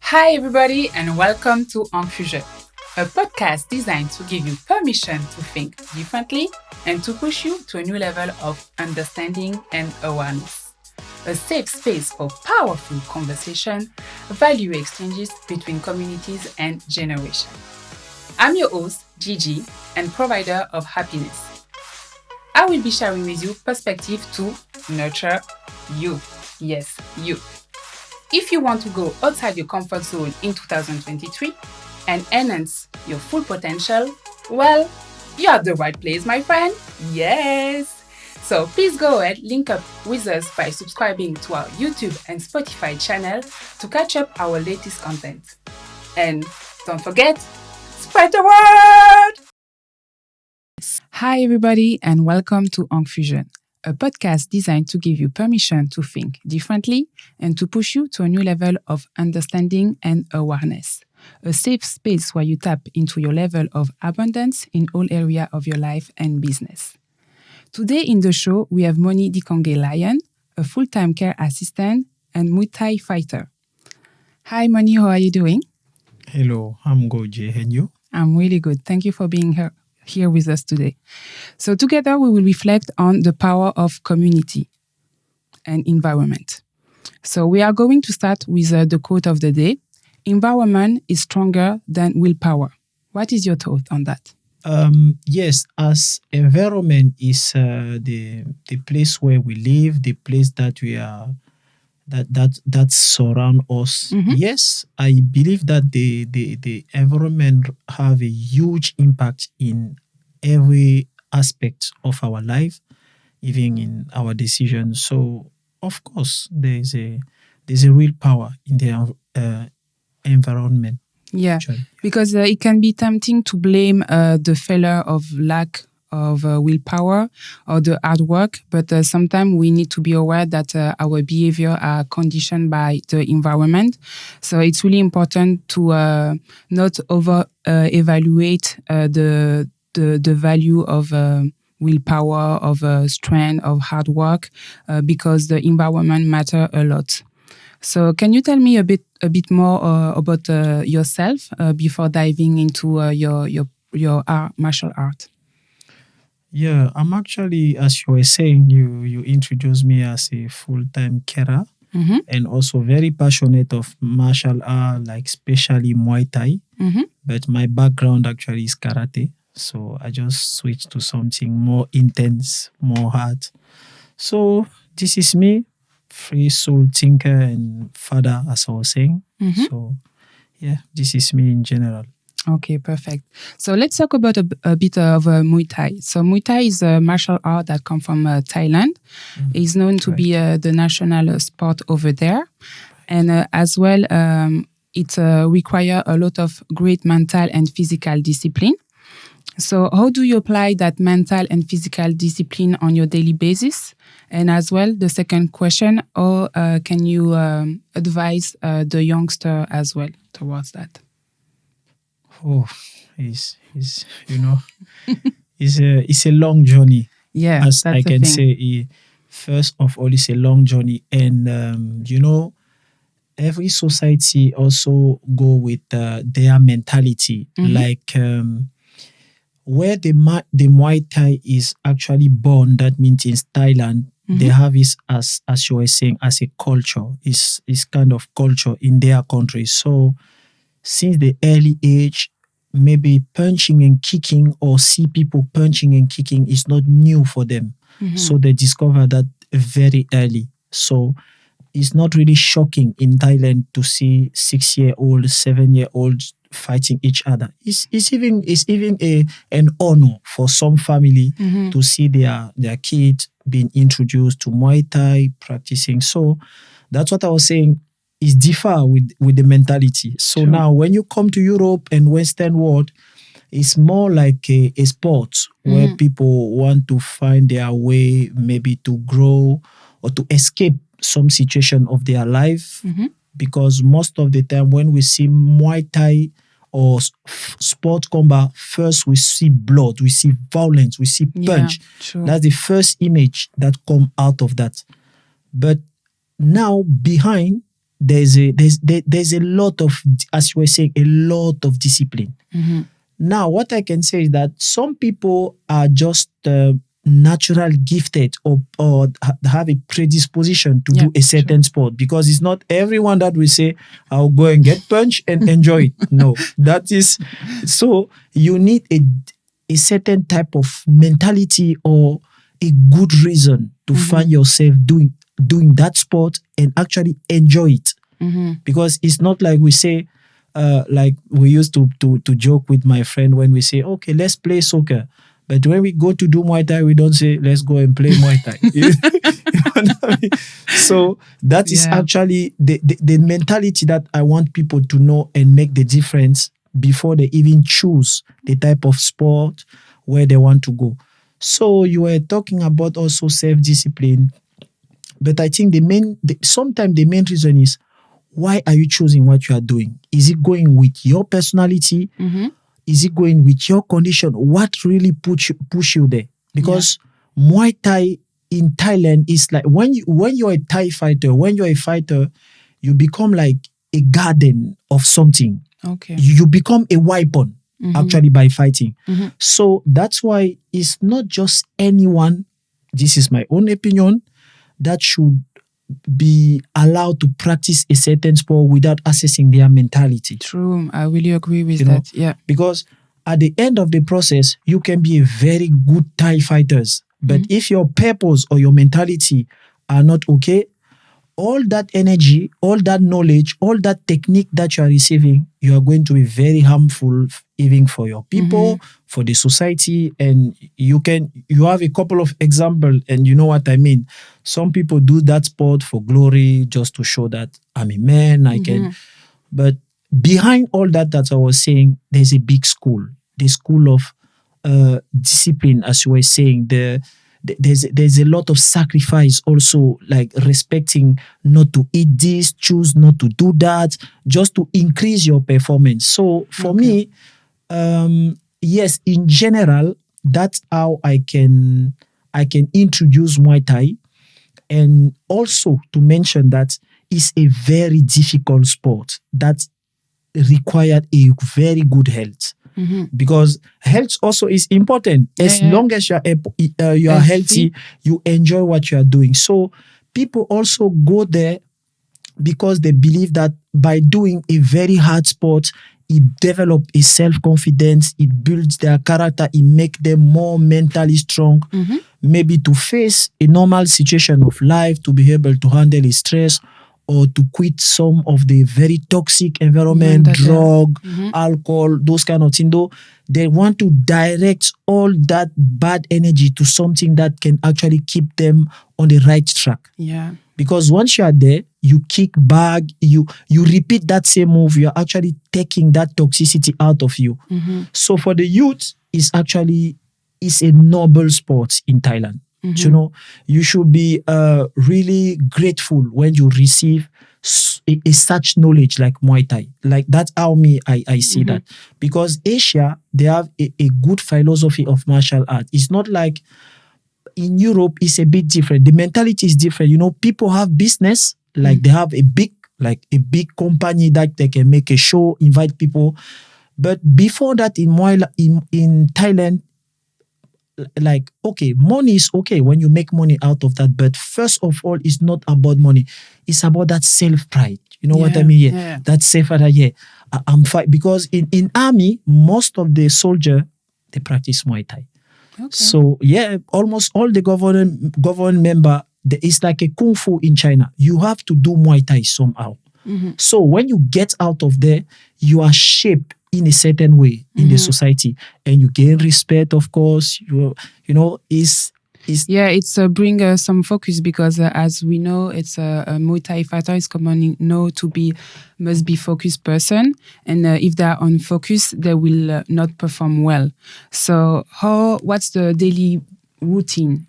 Hi everybody and welcome to Ankh, a podcast designed to give you permission to think differently and to push you to a new level of understanding and awareness. A safe space for powerful conversation, value exchanges between communities and generations. I'm your host, Gigi, and provider of happiness. I will be sharing with you perspective to nurture you. Yes, you. If you want to go outside your comfort zone in 2023 and enhance your full potential, well, you're at the right place, my friend. Yes. So please go ahead, link up with us by subscribing to our YouTube and Spotify channel to catch up our latest content. And don't forget, spread the word! Hi everybody and welcome to Ankh, a podcast designed to give you permission to think differently and to push you to a new level of understanding and awareness. A safe space where you tap into your level of abundance in all areas of your life and business. Today in the show, we have Monny Dikongue Lion, a full-time care assistant and Muay-Thai fighter. Hi Monny, how are you doing? Hello, I'm good, Jay. And you? I'm really good. Thank you for being here with us today. So together we will reflect on the power of community and environment. So we are going to start with the quote of the day. Environment is stronger than willpower. What is your thought on that? Yes, as environment is the place where we live, the place that we are, that surround us. Mm-hmm. Yes, I believe that the environment have a huge impact in every aspect of our life, even in our decisions. So, of course, there's a real power in the environment. Yeah, Actually. because it can be tempting to blame the failure of lack of willpower or the hard work, but sometimes we need to be aware that our behavior are conditioned by the environment. So it's really important to not evaluate the value of willpower, of strength, of hard work, because the environment matter a lot. So can you tell me a bit more about yourself before diving into your martial art? Yeah, I'm actually, as you were saying, you introduced me as a full-time carer, Mm-hmm. and also very passionate of martial art, like especially Muay Thai. Mm-hmm. But my background actually is karate, so I just switched to something more intense, more hard. So this is me, free soul thinker and father, as I was saying. Mm-hmm. So yeah, this is me in general. Okay, perfect. So let's talk about a bit of Muay Thai. So Muay Thai is a martial art that comes from Thailand. It's known to be the national sport over there. And as well, it requires a lot of great mental and physical discipline. So how do you apply that mental and physical discipline on your daily basis? And as well, the second question, how can you advise the youngster as well towards that? Oh, it's it's a long journey. Yeah, As that's I the can thing. say, first of all, it's a long journey, and every society also go with their mentality. Mhm. Like where the Muay Thai is actually born, that means in Thailand, they have it as you were saying, as a culture. It's kind of culture in their country. So since the early age, maybe punching and kicking or see people punching and kicking is not new for them. So they discover that very early. So it's not really shocking in Thailand to see 6-year-old, 7-year-old fighting each other. It's even an honor for some family to see their kid being introduced to Muay Thai, practicing. So that's what I was saying. Is differ with the mentality. So True. now when you come to Europe and Western world, it's more like a sport where people want to find their way, maybe to grow or to escape some situation of their life. Because most of the time when we see Muay Thai or sport combat, first we see blood, we see violence, we see punch. True. That's the first image that come out of that. But now behind, there's a lot of, as you were saying, a lot of discipline. Now, what I can say is that some people are just natural gifted or have a predisposition to do a certain sport, because it's not everyone that will say, I'll go and get punched and enjoy it. No, that is, so you need a certain type of mentality or a good reason to find yourself doing that sport and actually enjoy it. Because it's not like we say, like we used to joke with my friend when we say, okay, let's play soccer. But when we go to do Muay Thai, we don't say, let's go and play Muay Thai. You know what I mean? So that is actually the mentality that I want people to know and make the difference before they even choose the type of sport where they want to go. So you were talking about also self-discipline. But I think sometimes the main reason is, why are you choosing what you are doing? Is it going with your personality? Is it going with your condition? What really push you there? Because Muay Thai in Thailand is like, when you're a Thai fighter, when you're a fighter, you become like a garden of something. Okay. You become a weapon actually by fighting. So that's why it's not just anyone, this is my own opinion, that should be allowed to practice a certain sport without assessing their mentality. True. I really agree with that. Yeah. Because at the end of the process, you can be a very good Thai fighters. But if your purpose or your mentality are not okay, all that energy, all that knowledge, all that technique that you are receiving, you are going to be very harmful even for your people, for the society. And you have a couple of examples, and you know what I mean. Some people do that sport for glory, just to show that I'm a man, I can. But behind all that I was saying, there's a big school, the school of discipline, as you were saying. There's a lot of sacrifice also, like respecting not to eat this, choose not to do that, just to increase your performance. So for me, yes, in general, that's how I can introduce Muay Thai. And also to mention that it's a very difficult sport that required a very good health. Because health also is important. As long as you are healthy, you enjoy what you are doing. So people also go there because they believe that by doing a very hard sport, it develops a self-confidence, it builds their character, it makes them more mentally strong, maybe to face a normal situation of life, to be able to handle stress, or to quit some of the very toxic environment, drug, alcohol, those kind of things. Though they want to direct all that bad energy to something that can actually keep them on the right track. Yeah. Because once you are there, you kick back, you repeat that same move, you are actually taking that toxicity out of you. So for the youth, it's a noble sport in Thailand. You know, you should be really grateful when you receive such knowledge like Muay Thai. Like that's how I see that. Because Asia, they have a good philosophy of martial art. It's not like in Europe, it's a bit different. The mentality is different. You know, people have business, like they have a big company that they can make a show, invite people. But before that, in Thailand, like, okay, money is okay when you make money out of that. But first of all, it's not about money. It's about that self-pride. You know what I mean? Yeah. That self-pride, I'm fine. Because in army, most of the soldier, they practice Muay Thai. Okay. So, almost all the government member, it's like a kung fu in China. You have to do Muay Thai somehow. So when you get out of there, you are shaped in a certain way in the society, and you gain respect. Of course, it's bring some focus, because as we know, it's a Muay Thai fighter is commonly known to must be focused person, and if they are on focus, they will not perform well. So what's the daily routine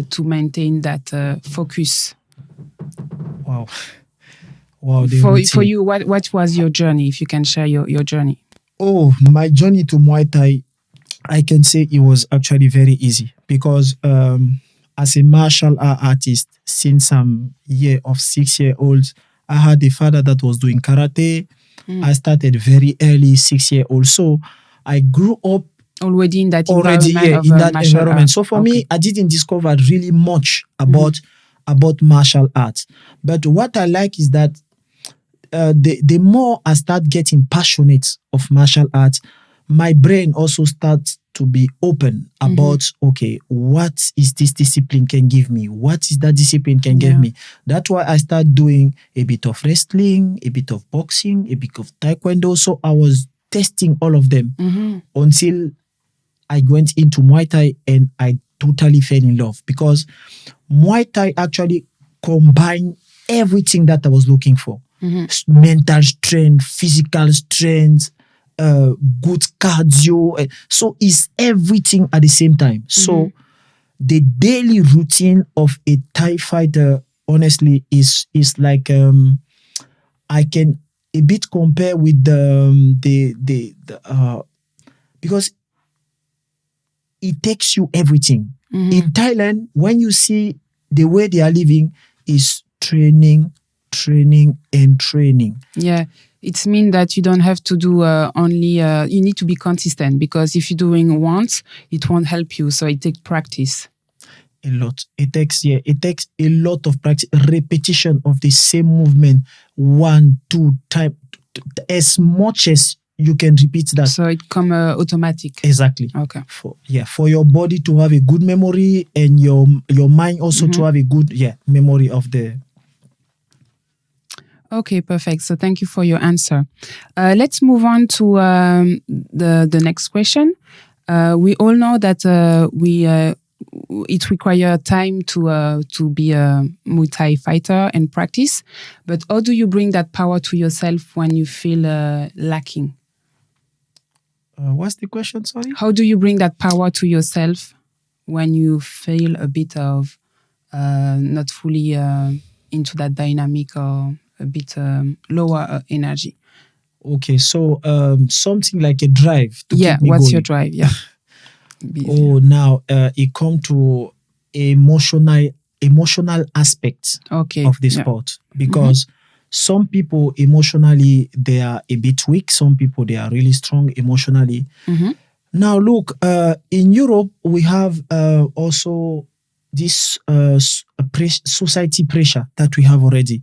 to maintain that focus? Wow. For you, what was your journey? If you can share your journey. Oh, my journey to Muay Thai, I can say it was actually very easy, because as a martial art artist, since I'm 6 years old, I had a father that was doing karate. I started very early, 6-year-old. So I grew up already in that already environment in that martial environment. art. So for me, I didn't discover really much about martial arts. But what I like is that the more I start getting passionate of martial arts, my brain also starts to be open about, okay, what is this discipline can give me? What is that discipline can give me? That's why I started doing a bit of wrestling, a bit of boxing, a bit of taekwondo. So I was testing all of them until I went into Muay Thai and I totally fell in love, because Muay Thai actually combined everything that I was looking for. Mental strength, physical strength, good cardio. So it's everything at the same time. So the daily routine of a Thai fighter, honestly, is like I can a bit compare with the because it takes you everything. In Thailand, when you see the way they are living, is training, and training. Yeah, it means that you don't have to do only, you need to be consistent, because if you're doing once, it won't help you. So it takes practice. A lot. It takes a lot of practice, repetition of the same movement, 1-2 times, as much as you can repeat that. So it come automatic. Exactly. Okay. For your body to have a good memory, and your mind also to have a good memory of the. Okay, perfect. So thank you for your answer. Let's move on to the next question. We all know that it requires time to be a Muay Thai fighter and practice. But how do you bring that power to yourself when you feel lacking? What's the question? Sorry. How do you bring that power to yourself when you feel a bit of not fully into that dynamic, or a bit lower energy? Okay, so something like a drive to keep me what's going. your drive? Yeah. Now it come to emotional aspect of the sport, because some people emotionally they are a bit weak. Some people they are really strong emotionally. Now look, in Europe we have also this society pressure that we have already.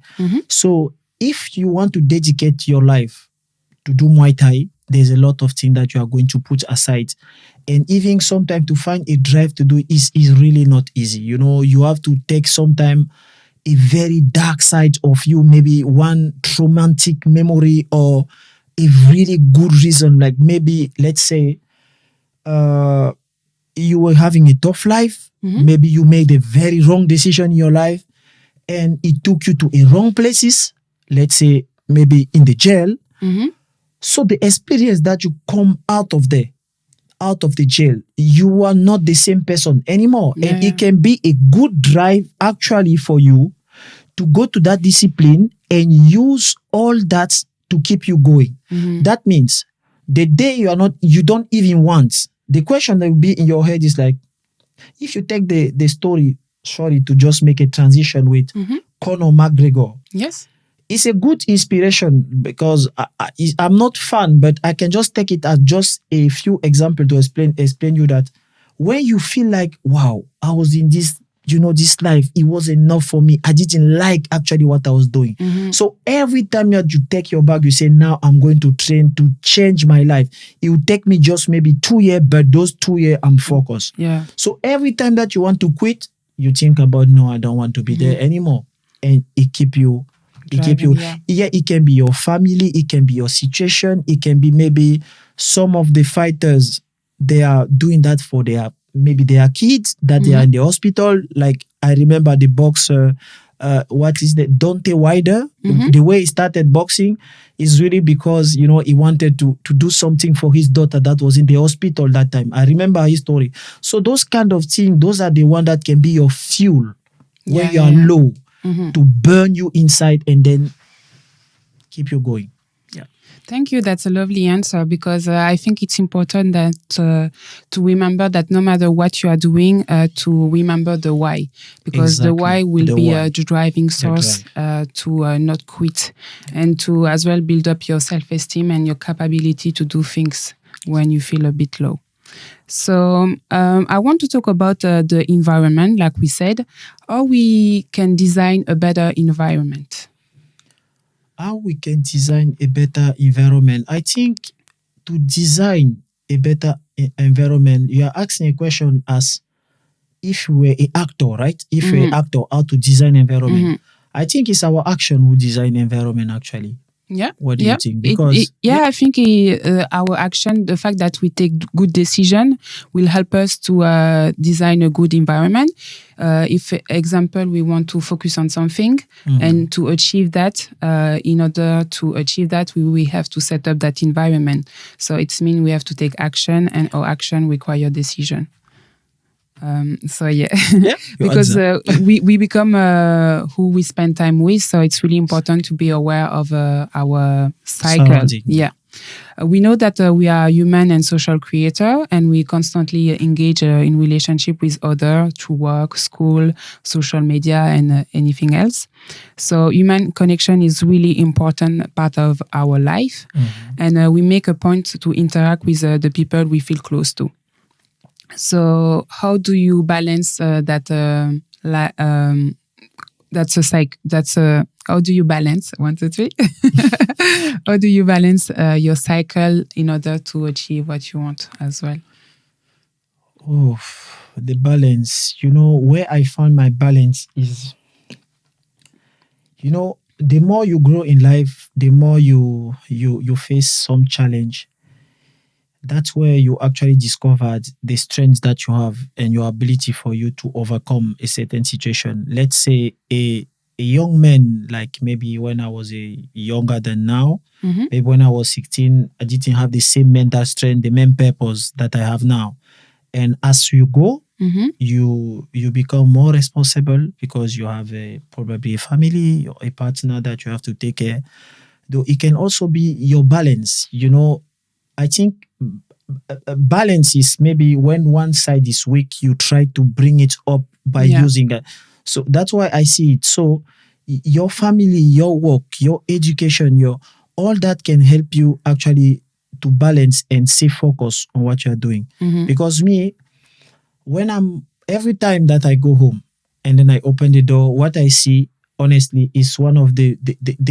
So if you want to dedicate your life to do Muay Thai, there's a lot of things that you are going to put aside. And even sometimes to find a drive to do is really not easy. You know, you have to take sometime a very dark side of you, maybe one traumatic memory or a really good reason. Like maybe, let's say, you were having a tough life. Maybe you made a very wrong decision in your life and it took you to a wrong places. Let's say maybe in the jail. So the experience that you come out of the jail, you are not the same person anymore. And it can be a good drive actually for you to go to that discipline and use all that to keep you going. That means the day you don't even want, the question that will be in your head is like, if you take the story, sorry, to just make a transition with Conor McGregor. Yes. It's a good inspiration, because I'm not fan, but I can just take it as just a few examples to explain you that when you feel like, wow, I was in this, this life, it was enough for me. I didn't like actually what I was doing. So every time that you take your bag, you say, now I'm going to train to change my life. It will take me just maybe 2 years, but those 2 years I'm focused. So every time that you want to quit, you think about, no, I don't want to be there anymore. And it keep you. It can be your family, it can be your situation, it can be maybe some of the fighters, they are doing that for their kids that they are in the hospital. Like I remember the boxer, what is the Deontay Wilder? The way he started boxing is really because he wanted to do something for his daughter that was in the hospital that time. I remember his story. So those kind of things, those are the one that can be your fuel when you are low. To burn you inside and then keep you going. Thank you. That's a lovely answer because I think it's important that to remember that no matter what you are doing, to remember the why, because the why will be the driving source to not quit and to as well build up your self-esteem and your capability to do things when you feel a bit low. So I want to talk about the environment, like we said, how we can design a better environment. How we can design a better environment. I think to design a better environment, you are asking a question as if we were an actor, right? If we're an actor, how to design environment. I think it's our action who design environment actually. Yeah. What do you think? Because I think our action, the fact that we take good decision, will help us to design a good environment. If, example, we want to focus on something and to achieve that, in order to achieve that, we have to set up that environment. So it means we have to take action, and our action require decision. Because we become who we spend time with, so it's really important to be aware of our cycle. We know that we are human and social creator, and we constantly engage in relationship with others through work, school, social media, and anything else. So human connection is really important part of our life, and we make a point to interact with the people we feel close to. So how do you balance that? How do you balance 1, 2, 3? How do you balance your cycle in order to achieve what you want as well? Oh, the balance. Where I found my balance is, the more you grow in life, the more you face some challenge. That's where you actually discovered the strength that you have and your ability for you to overcome a certain situation. Let's say a young man, like maybe when I was younger than now, maybe when I was 16, I didn't have the same mental strength, the main purpose that I have now. And as you go, you become more responsible because you have probably a family or a partner that you have to take care. Though it can also be your balance. I think balance is maybe when one side is weak, you try to bring it up by using it. So that's why I see it. So your family, your work, your education, all that can help you actually to balance and stay focused on what you're doing. Because every time that I go home and then I open the door, what I see honestly is one of the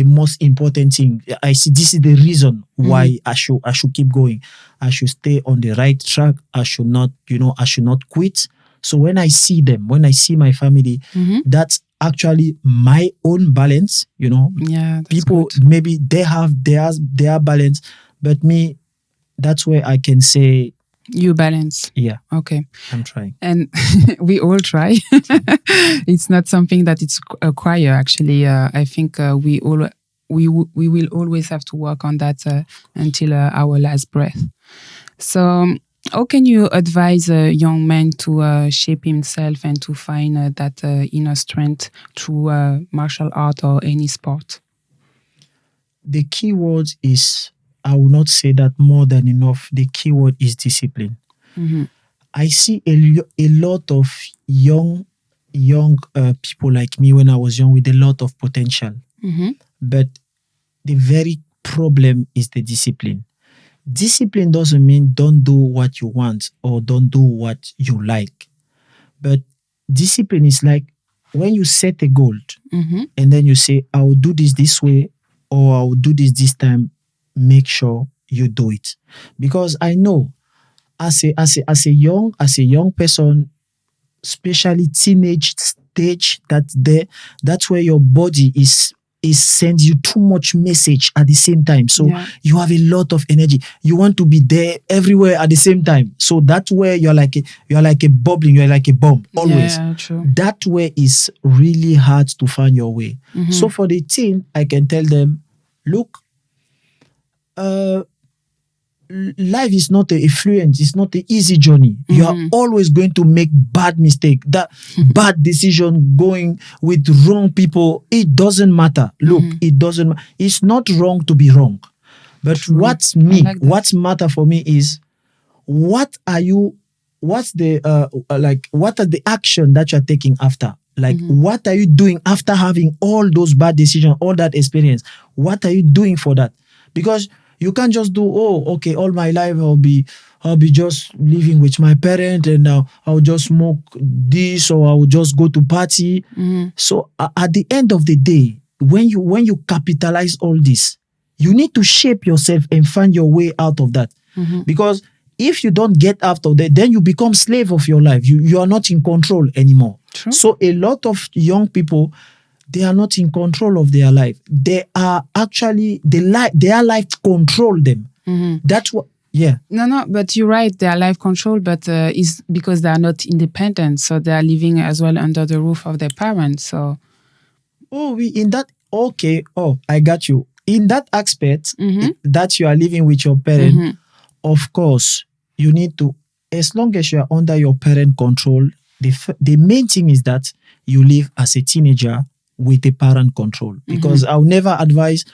most important thing. I see this is the reason why I should keep going. I should stay on the right track. I should not quit. So when I see them, when I see my family, that's actually my own balance. People good. Maybe they have their balance, but me, that's where I can say you balance. Yeah. Okay. I'm trying. And we all try. It's not something that it's acquired, actually. I think we will always have to work on that until our last breath. So how can you advise a young man to shape himself and to find that inner strength through martial art or any sport? The key word is, I will not say that more than enough. The key word is discipline. I see a lot of young people like me when I was young with a lot of potential. But the very problem is the discipline. Discipline doesn't mean don't do what you want or don't do what you like. But discipline is like when you set a goal and then you say, I will do this way or I will do this time, make sure you do it. Because I know as a young person, especially teenage stage, that's where your body is sends you too much message at the same time. So you have a lot of energy. You want to be there everywhere at the same time. So that way you're like a bubbling, you're like a bomb always. Yeah, true. That way is really hard to find your way. So for the teen, I can tell them, look, life is not a fluent, it's not an easy journey. You are always going to make bad mistake, that bad decision, going with wrong people. It doesn't matter. Look, it doesn't. It's not wrong to be wrong, But True. what's I like that. what's matter for me is what are you, what's the what are the action that you're taking after? Like, what are you doing after having all those bad decisions, all that experience? What are you doing for that? Because you can't just do, oh, okay, all my life I'll be just living with my parent, and now I'll just smoke this, or I'll just go to party. So at the end of the day, when you capitalize all this, you need to shape yourself and find your way out of that. Because if you don't get out of that, then you become slave of your life. You are not in control anymore. True. So a lot of young people, they are not in control of their life. They are actually, their life control them. That's what, yeah. No, but you're right. They are life control, but it's because they are not independent. So they are living as well under the roof of their parents. So, I got you. In that aspect, that you are living with your parent, of course, you need to, as long as you are under your parent control, the main thing is that you live as a teenager with a parent control. Because I'll never advise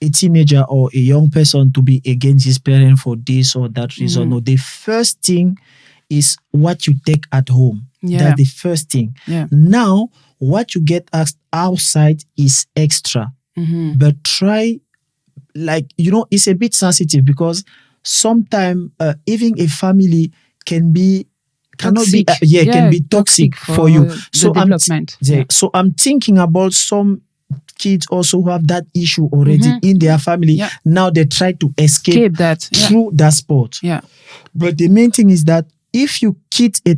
a teenager or a young person to be against his parent for this or that reason. No, the first thing is what you take at home. Yeah. That's the first thing. Yeah. Now, what you get asked outside is extra. But try, it's a bit sensitive, because sometimes even a family can be can be toxic for you. So I'm thinking about some kids also who have that issue already in their family. Yeah. Now they try to escape that through that sport. Yeah. But the main thing is that if you quit a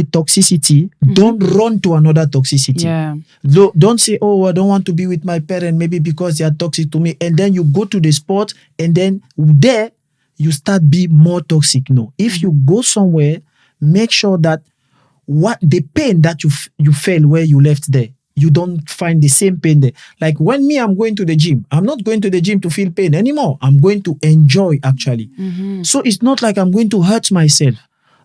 toxicity, don't run to another toxicity. Yeah. Don't say, oh, I don't want to be with my parent, maybe because they are toxic to me. And then you go to the sport, and then there you start be more toxic. No. If you go somewhere, make sure that what the pain that you felt where you left there, you don't find the same pain there. Like when I'm going to the gym, I'm not going to the gym to feel pain anymore. I'm going to enjoy, actually. So it's not like I'm going to hurt myself.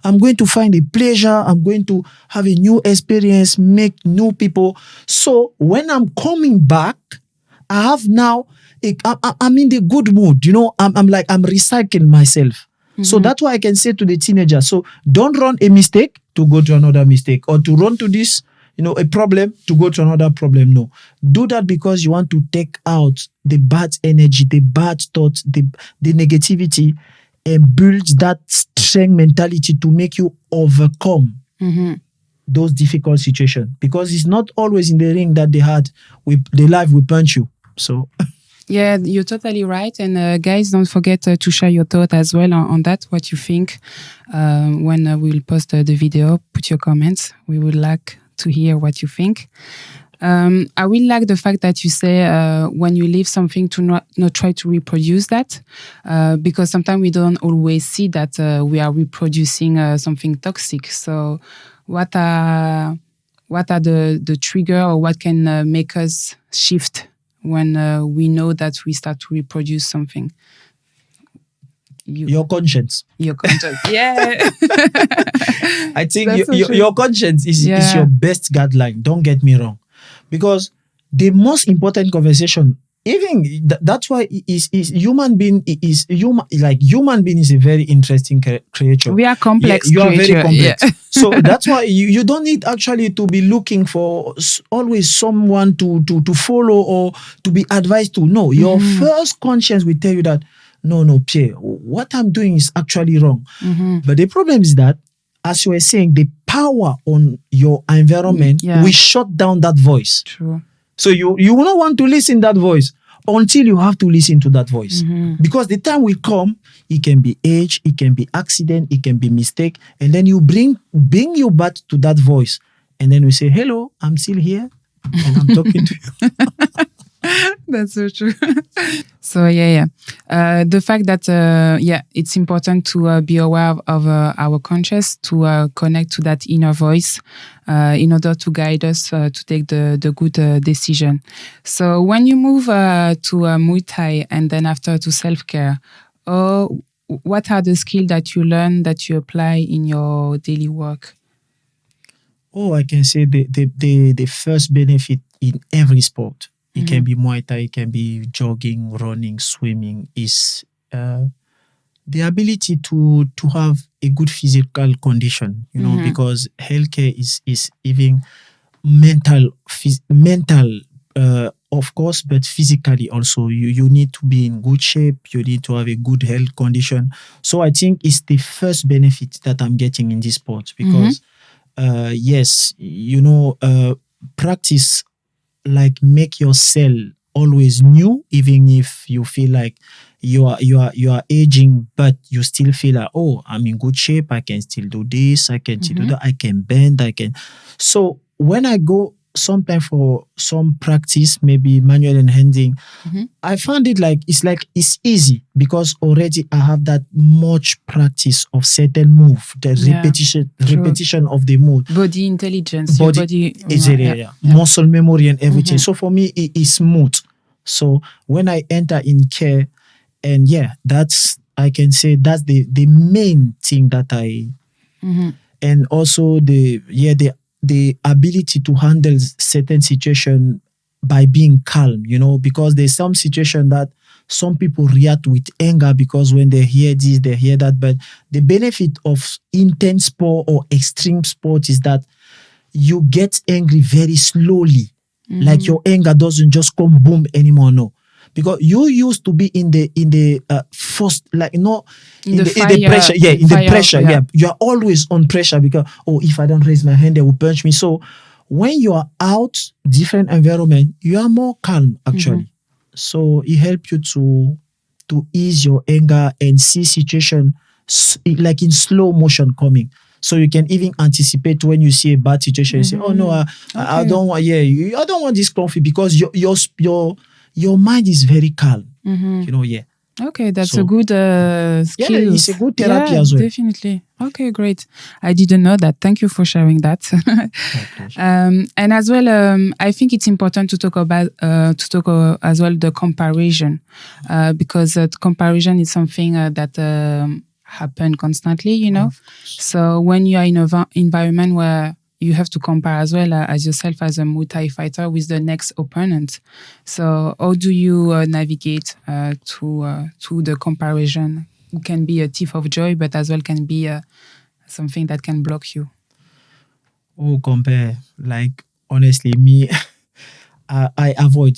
I'm going to find a pleasure. I'm going to have a new experience, make new people. So when I'm coming back, I have now, I'm in the good mood. I'm recycling myself. So that's why I can say to the teenager, so don't run a mistake to go to another mistake, or to run to this, a problem to go to another problem. No. Do that because you want to take out the bad energy, the bad thoughts, the negativity, and build that strength mentality to make you overcome those difficult situations. Because it's not always in the ring that the life will punch you. So... Yeah, you're totally right. And guys, don't forget to share your thought as well on that, what you think. When we will post the video, put your comments. We would like to hear what you think. I really like the fact that you say when you leave something to not try to reproduce that, because sometimes we don't always see that we are reproducing something toxic. So what are the trigger, or what can make us shift when we know that we start to reproduce something? Your conscience. Your conscience. Yeah. I think your conscience is your best guideline. Don't get me wrong. Because the most important conversation, even that's why human being is a very interesting creature. We are complex. You are very complex. Yeah. So that's why you don't need actually to be looking for always someone to follow or to be advised to. No, your first conscience will tell you that no, Pierre, what I'm doing is actually wrong. But the problem is that, as you were saying, the power on your environment will shut down that voice. True. So you will not want to listen to that voice until you have to listen to that voice. Because the time will come, it can be age, it can be accident, it can be mistake, and then you bring you back to that voice, and then we say, hello, I'm still here, and I'm talking to you. That's so true. So the fact that it's important to be aware of our conscience, to connect to that inner voice in order to guide us to take the good decision. So when you move to Muay Thai and then after to self-care, what are the skills that you learn that you apply in your daily work? I can say the first benefit in every sport It can be Muay Thai, it can be jogging, running, swimming. Is the ability to have a good physical condition, because healthcare is even mental, of course, but physically also. You need to be in good shape. You need to have a good health condition. So I think it's the first benefit that I'm getting in this sport because, yes, practice like make your cell always new, even if you feel like you are aging, but you still feel like, oh, I'm in good shape. I can still do this. I can still do that. I can bend. I can. So when I go sometime for some practice, maybe manual and handling, I found it it's easy because already I have that much practice of certain move, the repetition of the move, body intelligence, body muscle memory and everything. So for me, it is smooth. So when I enter in care, and I can say that's the main thing that I, and also the ability to handle certain situation by being calm, because there's some situation that some people react with anger because when they hear this, they hear that. But the benefit of intense sport or extreme sport is that you get angry very slowly. Like your anger doesn't just come boom anymore, no. Because you used to be in the first, like in the pressure, you are always on pressure because if I don't raise my hand, they will punch me. So when you are out, different environment, you are more calm actually. So it helps you to ease your anger and see situation like in slow motion coming. So you can even anticipate when you see a bad situation. You say, "Oh no, I don't want. I don't want this coffee," because your mind is very calm. Okay, that's a good skill. Yeah, it's a good therapy as well. Definitely. Okay, great. I didn't know that. Thank you for sharing that. And as well, I think it's important to talk about as well the comparison, because comparison is something that happen constantly. So when you are in an environment where you have to compare as well as yourself as a Muay-Thai fighter with the next opponent. So how do you navigate to the comparison? It can be a thief of joy, but as well can be something that can block you. Oh, compare. Like, honestly, me, I avoid.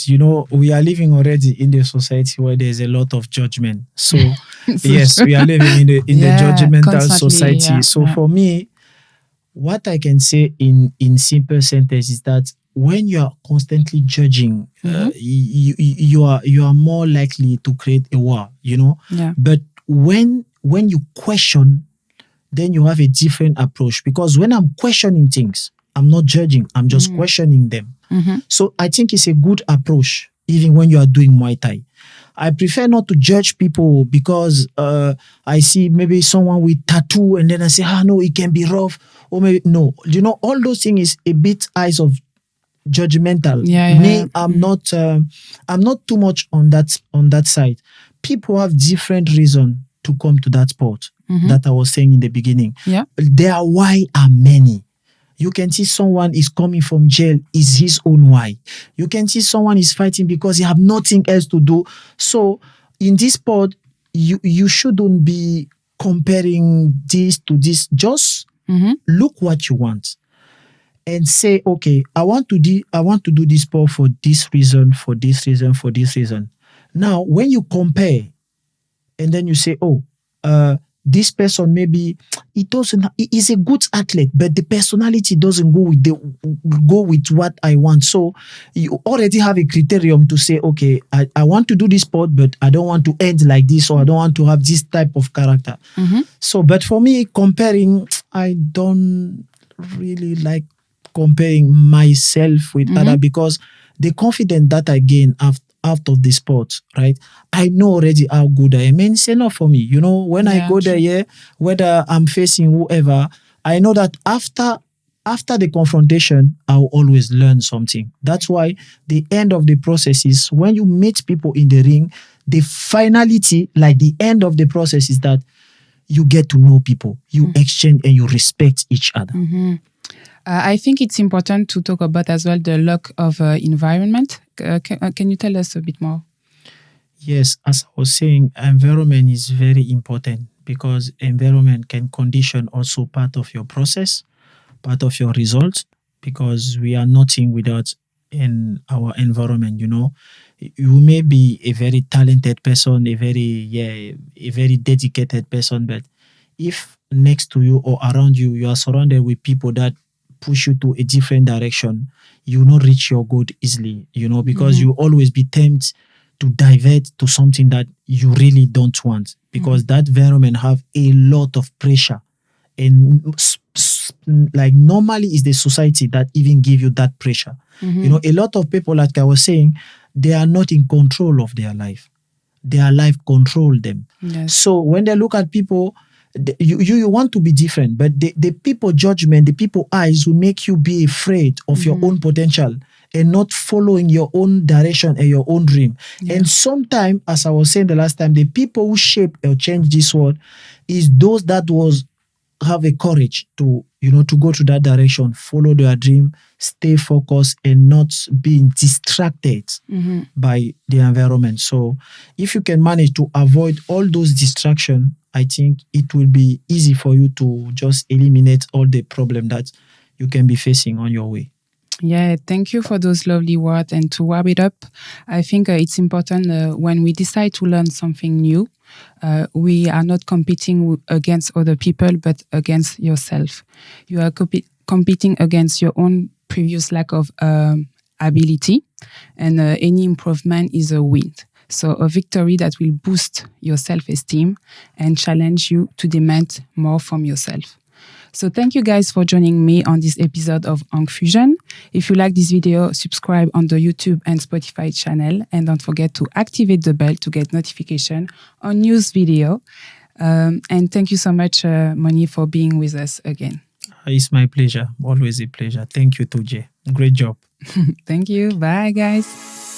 We are living already in the society where there's a lot of judgment. So, yes, we are living in the judgmental society. So for me, what I can say in simple sentence is that when you are constantly judging, you are more likely to create a war, But when you question, then you have a different approach. Because when I'm questioning things, I'm not judging, I'm just questioning them. So I think it's a good approach, even when you are doing Muay Thai. I prefer not to judge people because I see maybe someone with tattoo and then I say, no, it can be rough. Or maybe, no. All those things is a bit eyes of judgmental. Me, I'm not too much on that side. People have different reason to come to that sport that I was saying in the beginning. Yeah. Their why are many. You can see someone is coming from jail, is his own why. You can see someone is fighting because he have nothing else to do. So in this sport, you shouldn't be comparing this to this. Just look what you want and say, okay, I want to do this sport for this reason, for this reason, for this reason. Now, when you compare and then you say, this person maybe he is a good athlete, but the personality doesn't go with what I want. So you already have a criterion to say, okay, I want to do this sport, but I don't want to end like this, or I don't want to have this type of character. So, but for me, comparing, I don't really like comparing myself with other, because the confidence that I gain out of the sport, right? I know already how good I am, and it's enough for me. When I go there, whether I'm facing whoever, I know that after the confrontation, I'll always learn something. That's why the end of the process is when you meet people in the ring, the finality, like the end of the process, is that you get to know people, you exchange and you respect each other. I think it's important to talk about as well the lack of environment. Can you tell us a bit more? Yes, as I was saying, environment is very important because environment can condition also part of your process, part of your results, because we are nothing without in our environment. You may be a very talented person, a very dedicated person, but if next to you or around you, you are surrounded with people that push you to a different direction, you will not reach your goal easily, because you always be tempted to divert to something that you really don't want, because that environment have a lot of pressure. And like normally is the society that even give you that pressure. A lot of people, like I was saying, they are not in control of their life. Their life control them. Yes. So when they look at people, you want to be different, but the people judgment, the people eyes will make you be afraid of your own potential and not following your own direction and your own dream. Yeah. And sometimes, as I was saying the last time, the people who shape or change this world is those that have a courage to go to that direction, follow their dream, stay focused, and not being distracted by the environment. So if you can manage to avoid all those distractions, I think it will be easy for you to just eliminate all the problem that you can be facing on your way. Yeah, thank you for those lovely words. And to wrap it up, I think it's important when we decide to learn something new, we are not competing against other people, but against yourself. You are competing against your own previous lack of ability, and any improvement is a win. So a victory that will boost your self-esteem and challenge you to demand more from yourself. So thank you guys for joining me on this episode of Ankh Fusion. If you like this video, subscribe on the YouTube and Spotify channel, and don't forget to activate the bell to get notification on news video. And thank you so much, Monny, for being with us again. It's my pleasure. Always a pleasure. Thank you, Tuje. Great job. Thank you. Bye, guys.